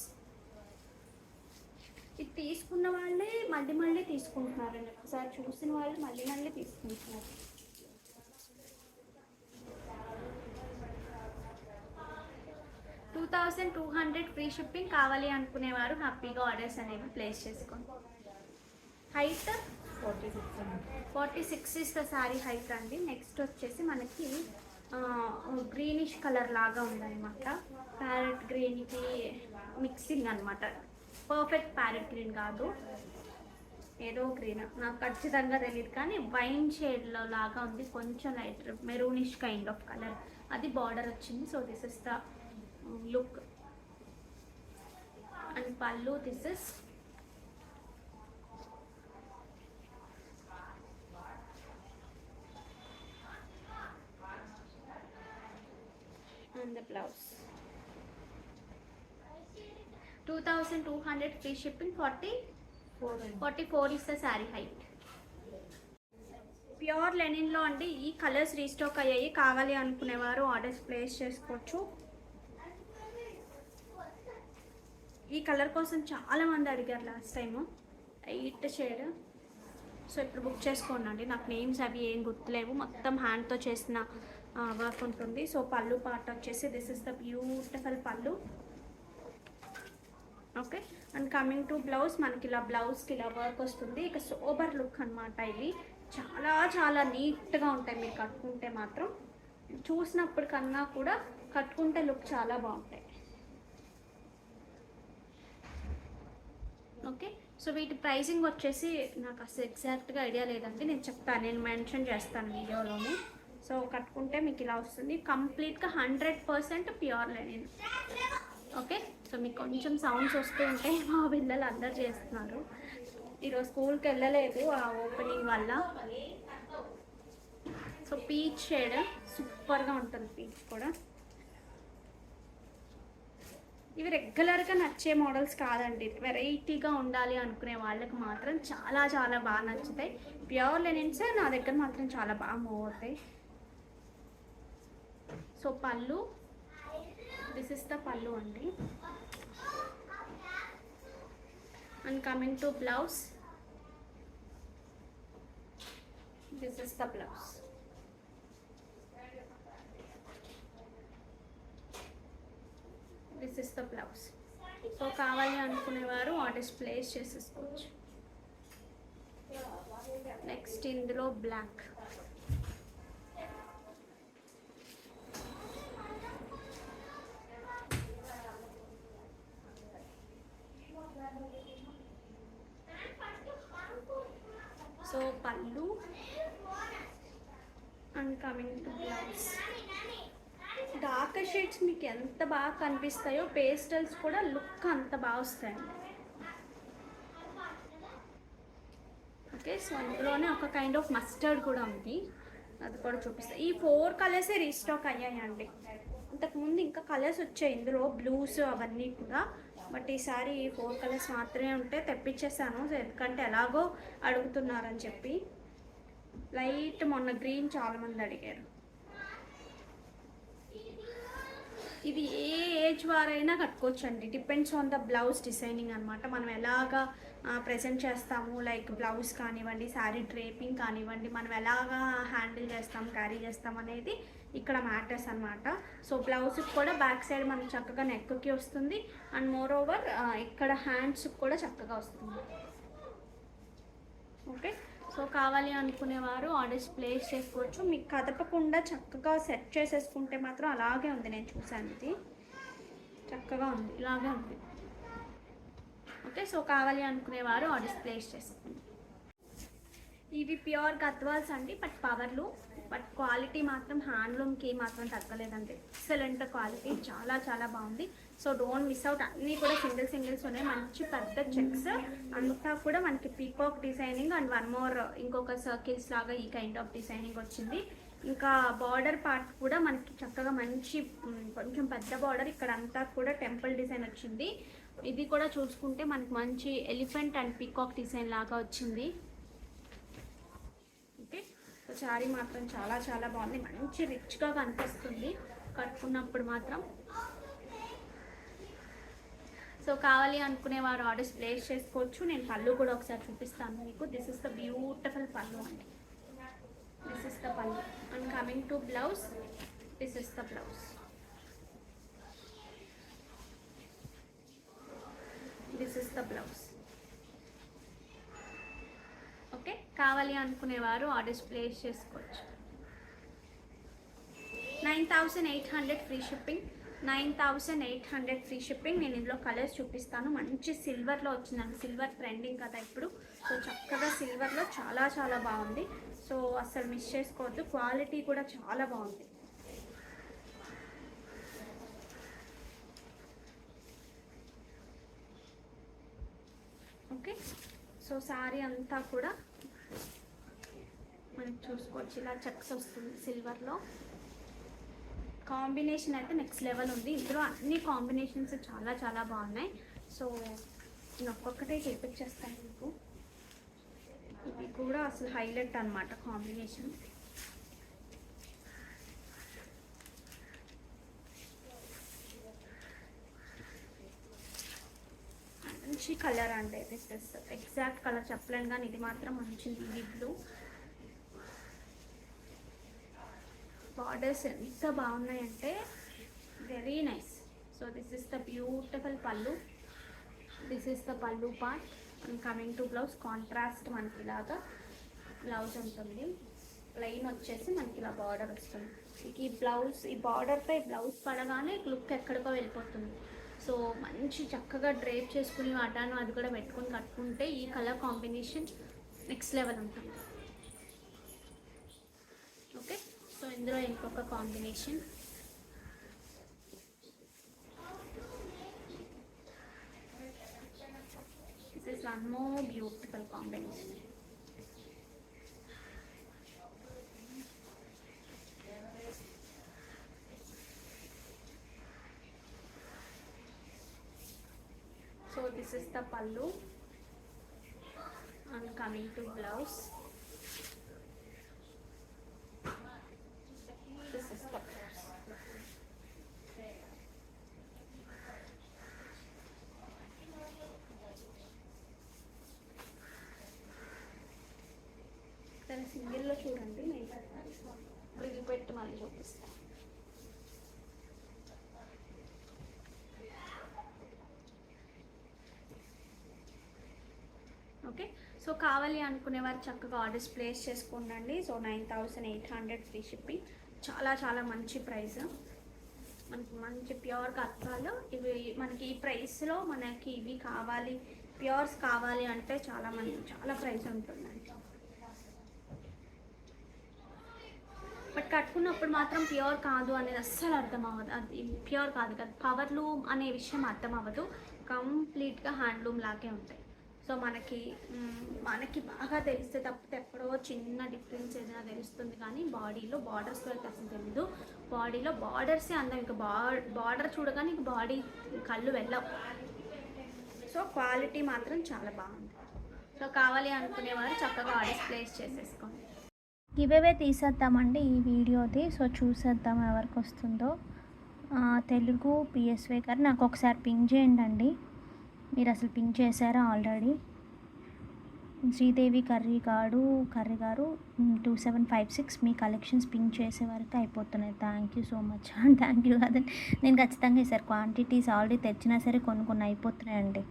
ఇది తీసుకున్న వాళ్ళే మళ్ళీ తీసుకుంటున్నారండి. ఒకసారి చూసిన వాళ్ళు మళ్ళీ తీసుకుంటున్నారు. $2200 ఫ్రీ షిప్పింగ్. కావాలి అనుకునేవారు హ్యాపీగా ఆర్డర్స్ అనేవి ప్లేస్ చేసుకోండి. Height 46 is the sari height అండి. నెక్స్ట్ వచ్చేసి మనకి గ్రీనిష్ కలర్ లాగా ఉందన్నమాట. ప్యారెట్ గ్రీన్కి మిక్సింగ్ అనమాట. పర్ఫెక్ట్ ప్యారెట్ గ్రీన్ కాదు, ఏదో గ్రీన్ నాకు ఖచ్చితంగా తెలియదు, కానీ వైన్ షేడ్లో లాగా ఉంది. కొంచెం light maroonish kind of colour, అది బార్డర్ వచ్చింది. So this is the look. And pallu, this is and the blouse. 2200 free shipping. 44 is the saree height. Pure లెనిన్లో అండి. ఈ కలర్స్ రీస్టాక్ అయ్యాయి. కావాలి అనుకునేవారు ఆర్డర్స్ ప్లేస్ చేసుకోవచ్చు. ఈ కలర్ కోసం చాలామంది అడిగారు last time, light shade. So ఇప్పుడు బుక్ చేసుకోండి. నాకు నేమ్స్ అవి ఏం గుర్తులేవు, మొత్తం హ్యాండ్తో చేసిన వర్క్ ఉంటుంది. సో పళ్ళు పార్ట్ వచ్చేసి దిస్ ఇస్ ద బ్యూటిఫుల్ పళ్ళు. Okay. And coming to blouse, మనకి ఇలా బ్లౌజ్కి ఇలా వర్క్ వస్తుంది. ఇక సోబర్ లుక్ అనమాట. ఇవి చాలా చాలా నీట్గా ఉంటాయి. మీరు కట్టుకుంటే మాత్రం చూసినప్పుడు కన్నా కూడా కట్టుకుంటే లుక్ చాలా బాగుంటాయి. ఓకే. సో వీటి ప్రైసింగ్ వచ్చేసి నాకు అసలు ఎగ్జాక్ట్గా ఐడియా లేదండి. నేను చెప్తాను, నేను మెన్షన్ చేస్తాను వీడియోలోనే. సో కట్టుకుంటే మీకు ఇలా వస్తుంది. కంప్లీట్గా 100% ప్యూర్ లెనిన్. ఓకే. సో మీకు కొంచెం సౌండ్స్ వస్తూ ఉంటే మా పిల్లలు అందరు చేస్తున్నారు. ఈరోజు స్కూల్కి వెళ్ళలేదు ఆ ఓపెనింగ్ వల్ల. సో పీచ్ షేడ్ సూపర్గా ఉంటుంది. పీచ్ కూడా ఇవి రెగ్యులర్గా నచ్చే మోడల్స్ కాదండి. వెరైటీగా ఉండాలి అనుకునే వాళ్ళకి మాత్రం చాలా చాలా బాగా నచ్చుతాయి. ప్యూర్ లెనిన్స్ నా దగ్గర మాత్రం చాలా బాగా మూవ్ అవుతాయి. సో పళ్ళు, దిస్ ఇస్ ద పళ్ళు అండి. And coming to blouse, this is the blouse. This is the blouse. So కావాలి అనుకునేవారు ఆర్డర్స్ ప్లేస్ చేసేసుకోవచ్చు. నెక్స్ట్ ఇందులో బ్లాక్. సో పళ్ళు and coming to blouse. Dark shades మీకు ఎంత బాగా కనిపిస్తాయో పేస్టల్స్ కూడా లుక్ అంత బాగా వస్తాయండి. ఓకే, సో ఇందులోనే ఒక కైండ్ ఆఫ్ మస్టర్డ్ కూడా ఉంది, అది కూడా చూపిస్తాను. ఈ 4 కలర్సే రీస్టాక్ అయ్యాయండి. ఇంతకుముందు ఇంకా కలర్స్ వచ్చాయి ఇందులో, బ్లూస్ అవన్నీ కూడా, బట్ ఈసారి 4 కలర్స్ మాత్రమే ఉంటే తెప్పించేసాను. ఎందుకంటే ఎలాగో అడుగుతున్నారని చెప్పి. లైట్ మొన్న గ్రీన్ చాలామంది అడిగారు. ఇది ఏ ఏజ్ వారైనా కట్టుకోవచ్చండి, depends on the blouse designing అనమాట. మనం ఎలాగా ప్రజెంట్ చేస్తాము, లైక్ బ్లౌజ్ కానివ్వండి, శారీ డ్రేపింగ్ కానివ్వండి, మనం ఎలాగా హ్యాండిల్ చేస్తాం, క్యారీ చేస్తాం అనేది ఇక్కడ మ్యాటర్స్ అనమాట. సో బ్లౌజ్కి కూడా బ్యాక్ సైడ్ మనకి చక్కగా నెక్కి వస్తుంది, అండ్ మోర్ ఓవర్ ఇక్కడ హ్యాండ్స్కి కూడా చక్కగా వస్తుంది. ఓకే, సో కావాలి అనుకునేవారు ఆర్డర్స్ ప్లేస్ చేసుకోవచ్చు. మీకు కదపకుండా చక్కగా సెట్ చేసేసుకుంటే మాత్రం అలాగే ఉంది, నేను చూసాను, ఇది చక్కగా ఉంది, ఇలాగే ఉంది. ఓకే, సో కావాలి అనుకునేవారు ఆర్డర్స్ ప్లేస్ చేసుకోండి. ఇవి ప్యూర్ గద్వాల్స్ అండి, బట్ పవర్లు, బట్ క్వాలిటీ మాత్రం హ్యాండ్లూమ్కి మాత్రం తగ్గలేదండి. ఎక్సలెంట్ క్వాలిటీ, చాలా చాలా బాగుంది. So don't miss out. అన్నీ కూడా సింగిల్స్ ఉన్నాయి, మంచి పెద్ద చెక్స్, అంతా కూడా మనకి peacock designing and one more ఇంకొక సర్కిల్స్ లాగా ఈ కైండ్ ఆఫ్ డిజైనింగ్ వచ్చింది. ఇంకా బార్డర్ పార్ట్ కూడా మనకి చక్కగా మంచి కొంచెం పెద్ద బార్డర్, ఇక్కడ అంతా కూడా టెంపుల్ డిజైన్ వచ్చింది. ఇది కూడా చూసుకుంటే మనకి మంచి ఎలిఫెంట్ అండ్ పీకాక్ డిజైన్ లాగా వచ్చింది. ఓకే, సో శారీ మాత్రం చాలా చాలా బాగుంది, మంచి రిచ్గా కనిపిస్తుంది కట్టుకున్నప్పుడు మాత్రం. సో కావాలి అనుకునేవారు ఆర్డర్స్ ప్లేస్ చేసుకోవచ్చు. నేను పళ్ళు కూడా ఒకసారి చూపిస్తాను మీకు. దిస్ ఇస్ ద బ్యూటిఫుల్ పళ్ళు అండి, దిస్ ఇస్ ద పళ్ళు. And coming to blouse, this is the blouse. This is the blouse. Okay, కావాలి అనుకునేవారు ఆర్డర్స్ ప్లేస్ చేసుకోవచ్చు. 9800 ఫ్రీ షిప్పింగ్, 9800 ఫ్రీ షిప్పింగ్. నేను ఇందులో కలర్స్ చూపిస్తాను. మంచి సిల్వర్లో వచ్చిందండి, సిల్వర్ ట్రెండింగ్ కదా ఇప్పుడు. సో చక్కగా సిల్వర్లో చాలా చాలా బాగుంది. సో అస్సలు మిస్ చేసుకోవద్దు, క్వాలిటీ కూడా చాలా బాగుంది. ఓకే, సో శారీ అంతా కూడా మనకి చూసుకోవచ్చు, ఇలా చెక్స్ వస్తుంది సిల్వర్లో. కాంబినేషన్ అయితే నెక్స్ట్ లెవెల్ ఉంది. ఇందులో అన్ని కాంబినేషన్స్ చాలా చాలా బాగున్నాయి. సో నేను ఒక్కొక్కటే చూపించేస్తాను మీకు. ఇది కూడా అసలు హైలైట్ అనమాట కాంబినేషన్. మంచి కలర్ అంటే దిస్ ఇస్ ఎగ్జాక్ట్ కలర్ చెప్పలేను, కానీ ఇది మాత్రం మంచి నేవీ బ్లూ. బార్డర్స్ ఎంత బాగున్నాయంటే very nice. So this is the beautiful pallu, this is the pallu part. And coming to blouse, contrast మనకి ఇలాగా బ్లౌజ్ ఉంటుంది. లైన్ వచ్చేసి మనకి ఇలా బార్డర్ వస్తుంది. ఈ బ్లౌజ్, ఈ బార్డర్పై బ్లౌజ్ పడగానే లుక్ ఎక్కడికో వెళ్ళిపోతుంది. సో మంచి చక్కగా డ్రేప్ చేసుకుని వాటాను అది కూడా పెట్టుకొని కట్టుకుంటే ఈ కలర్ కాంబినేషన్ నెక్స్ట్ లెవెల్ ఉంటుంది. ఓకే, సో ఇందులో ఇంకొక combination, this is one more beautiful combination. So this is the pallu and coming to blouse, this is the blouse. దాని సింగిల్లో చూడండి, నేను బ్రిల్ పెట్టి మళ్ళీ చూపిస్తాను. ఓకే, సో కావాలి అనుకునేవారు చక్కగా ఆర్డర్స్ ప్లేస్ చేసుకోండి. సో 9800 ఫ్రీ షిప్పింగ్, చాలా చాలా మంచి ప్రైస్. మనకి మంచి ప్యూర్ కత్తాలు ఇవి మనకి ఈ ప్రైస్లో మనకి ఇవి కావాలి, ప్యూర్స్ కావాలి అంటే చాలా ప్రైస్ ఉంటుందండి. బట్ కట్టుకున్నప్పుడు మాత్రం ప్యూర్ కాదు అనేది అస్సలు అర్థం అవ్వదు. అది ప్యూర్ కాదు కదా, పవర్లూమ్ అనే విషయం అర్థం అవ్వదు. కంప్లీట్గా హ్యాండ్లూమ్ లాగే ఉంటాయి. సో మనకి బాగా తెలిస్తే తప్పితే ఎక్కడో చిన్న డిఫరెన్స్ ఏదైనా తెలుస్తుంది, కానీ బాడీలో బార్డర్స్లో అయితే అసలు తెలీదు. బాడీలో బార్డర్సే అందం, ఇంకా బార్డర్ చూడగానే ఇంక బాడీ కళ్ళు వెళ్ళవు. సో క్వాలిటీ మాత్రం చాలా బాగుంది. సో కావాలి అనుకునేవారు చక్కగా ఆర్డర్స్ ప్లేస్ చేసేసుకోండి. గివేవే తీసేద్దామండి ఈ వీడియోది. సో చూసేద్దాం ఎవరికి వస్తుందో. తెలుగు పిఎస్వై గారు నాకు ఒకసారి పింక్ చేయండి అండి. మీరు అసలు పింక్ చేశారా ఆల్రెడీ? శ్రీదేవి కర్రీ గారు 2756 మీ కలెక్షన్స్ పింక్ చేసే వరకు అయిపోతున్నాయి. Thank you so much. Thank you కాదండి, నేను ఖచ్చితంగా ఈసారి క్వాంటిటీస్ ఆల్రెడీ తెచ్చినా సరే కొన్ని అయిపోతున్నాయండి.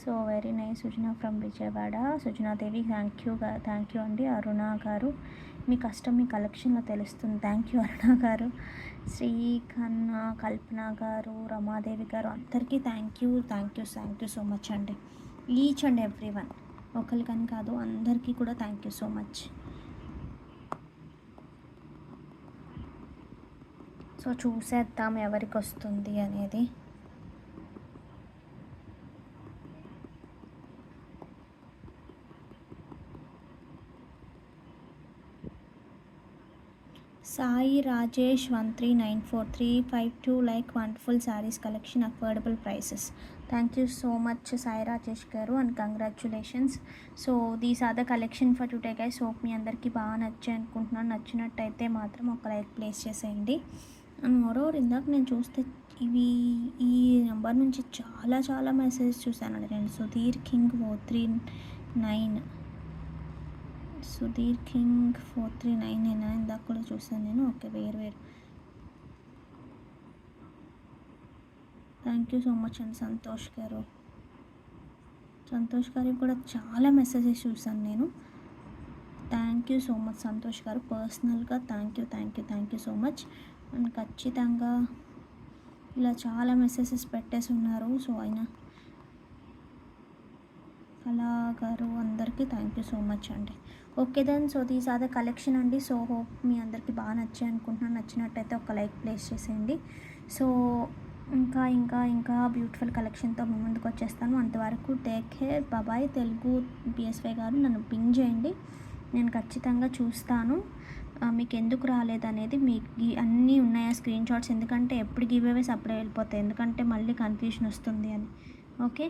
So very nice. Sujana from Vijayawada, Sujanadevi thank you అండి. అరుణ గారు మీ కష్టం మీ కలెక్షన్లో తెలుస్తుంది. థ్యాంక్ యూ అరుణ గారు. శ్రీకన్నా, కల్పన గారు, రమాదేవి గారు అందరికీ థ్యాంక్ యూ సో మచ్ అండి. ఈచ్ అండ్ ఎవ్రీ వన్, ఒకరికని కాదు అందరికీ కూడా thank you so much. So చూసేద్దాం ఎవరికి వస్తుంది అనేది. Sai Rajesh 1394352 like wonderful sarees collection, affordable prices. Thank you so much Sai Rajesh garu and congratulations. So these are the collection for today guys. Hope మీ అందరికీ బాగా నచ్చాయి అనుకుంటున్నాను. నచ్చినట్టయితే మాత్రం ఒక లైక్ ప్లేస్ చేసేయండి. అండ్ మోరోవర్ ఇందాక నేను చూస్తే ఈ నెంబర్ నుంచి చాలా మెసేజ్ చూశానండి నేను. సుధీర్ కింగ్ 439 ఇందాక కూడా చూసాను నేను. ఓకే, వేరు. థ్యాంక్ యూ సో మచ్ అండి సంతోష్ గారికి కూడా చాలా మెసేజెస్ చూసాను నేను. Thank you so much Santosh గారు, పర్సనల్గా thank you so much. And ఖచ్చితంగా ఇలా చాలా మెసేజెస్ పెట్టేసి ఉన్నారు. సో అయినా కళా గారు అందరికీ థ్యాంక్ యూ సో మచ్ అండి. Okay then, so these are the collection అండి. సో హోప్ మీ అందరికీ బాగా నచ్చాయి అనుకుంటున్నాను. నచ్చినట్టయితే ఒక లైక్ ప్లేస్ చేసేయండి. సో ఇంకా బ్యూటిఫుల్ కలెక్షన్తో మీ ముందుకు వచ్చేస్తాను. అంతవరకు టేక్ కేర్, బాబాయ్. తెలుగు పిఎస్వై గారు నన్ను పింగ్ చేయండి, నేను ఖచ్చితంగా చూస్తాను. మీకు ఎందుకు రాలేదనేది, మీకు అన్నీ ఉన్నాయా స్క్రీన్ షాట్స్, ఎందుకంటే ఎప్పుడు గివ్ అవేస్ అప్పుడే వెళ్ళిపోతాయి, ఎందుకంటే మళ్ళీ కన్ఫ్యూషన్ వస్తుంది అని. ఓకే.